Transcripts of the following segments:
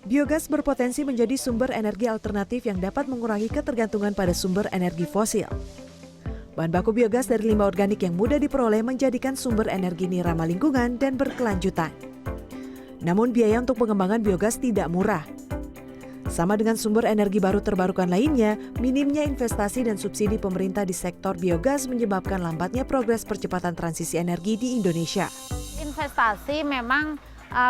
Biogas berpotensi menjadi sumber energi alternatif yang dapat mengurangi ketergantungan pada sumber energi fosil. Bahan baku biogas dari limbah organik yang mudah diperoleh menjadikan sumber energi ini ramah lingkungan dan berkelanjutan. Namun biaya untuk pengembangan biogas tidak murah. Sama dengan sumber energi baru terbarukan lainnya, minimnya investasi dan subsidi pemerintah di sektor biogas menyebabkan lambatnya progres percepatan transisi energi di Indonesia. Investasi memang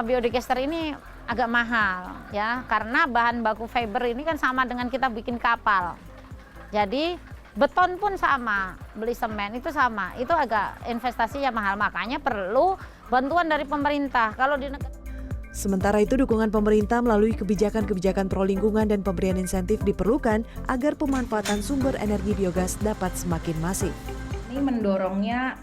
biodigester ini agak mahal ya, karena bahan baku fiber ini kan sama dengan kita bikin kapal. Jadi beton pun sama, beli semen itu sama, itu agak investasinya mahal, makanya perlu bantuan dari pemerintah. Kalau di negara Sementara itu, dukungan pemerintah melalui kebijakan-kebijakan pro lingkungan dan pemberian insentif diperlukan agar pemanfaatan sumber energi biogas dapat semakin masif. Ini mendorongnya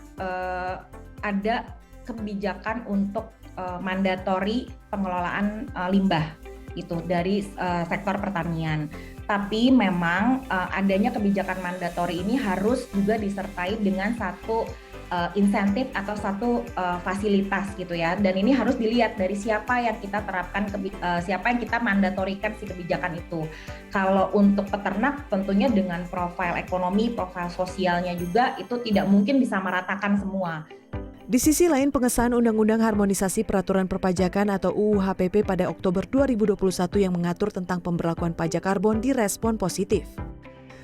ada kebijakan untuk mandatori pengelolaan limbah itu dari sektor pertanian. Tapi memang adanya kebijakan mandatori ini harus juga disertai dengan satu insentif atau satu fasilitas gitu ya. Dan ini harus dilihat dari siapa yang kita terapkan, siapa yang kita mandatorikan si kebijakan itu. Kalau untuk peternak tentunya dengan profil ekonomi, profil sosialnya juga itu tidak mungkin disamaratakan semua. Di sisi lain, pengesahan Undang-Undang Harmonisasi Peraturan Perpajakan atau UU HPP pada Oktober 2021 yang mengatur tentang pemberlakuan pajak karbon direspon positif.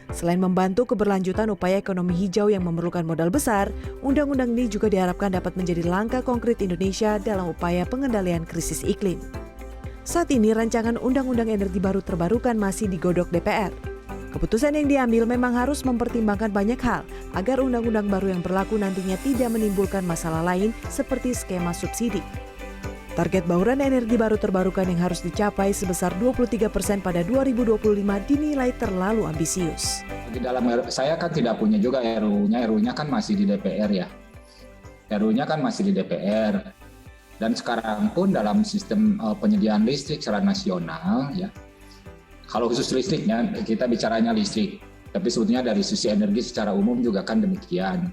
Selain membantu keberlanjutan upaya ekonomi hijau yang memerlukan modal besar, undang-undang ini juga diharapkan dapat menjadi langkah konkret Indonesia dalam upaya pengendalian krisis iklim. Saat ini, rancangan Undang-Undang Energi Baru Terbarukan masih digodok DPR. Keputusan yang diambil memang harus mempertimbangkan banyak hal agar undang-undang baru yang berlaku nantinya tidak menimbulkan masalah lain seperti skema subsidi. Target bauran energi baru terbarukan yang harus dicapai sebesar 23% pada 2025 dinilai terlalu ambisius. Di dalam saya kan tidak punya juga RUU-nya kan masih di DPR ya. RUU-nya kan masih di DPR. Dan sekarang pun dalam sistem penyediaan listrik secara nasional ya. Kalau khusus listriknya, kita bicaranya listrik. Tapi sebetulnya dari sisi energi secara umum juga kan demikian.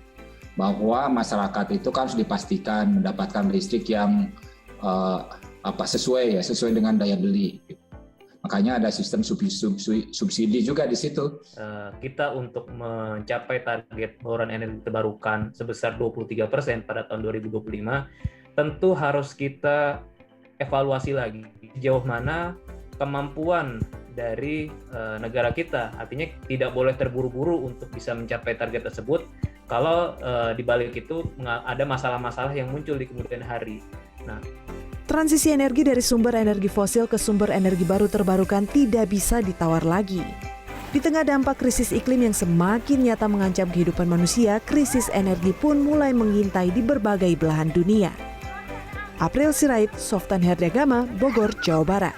Bahwa masyarakat itu kan harus dipastikan mendapatkan listrik yang sesuai dengan daya beli. Makanya ada sistem subsidi juga di situ. Kita untuk mencapai target bauran energi terbarukan sebesar 23% pada tahun 2025, tentu harus kita evaluasi lagi sejauh mana kemampuan dari negara kita. Artinya tidak boleh terburu-buru untuk bisa mencapai target tersebut kalau di balik itu ada masalah-masalah yang muncul di kemudian hari. Nah, transisi energi dari sumber energi fosil ke sumber energi baru terbarukan tidak bisa ditawar lagi. Di tengah dampak krisis iklim yang semakin nyata mengancam kehidupan manusia, krisis energi pun mulai mengintai di berbagai belahan dunia. April Sirait, Softan Herdiagama, Bogor, Jawa Barat.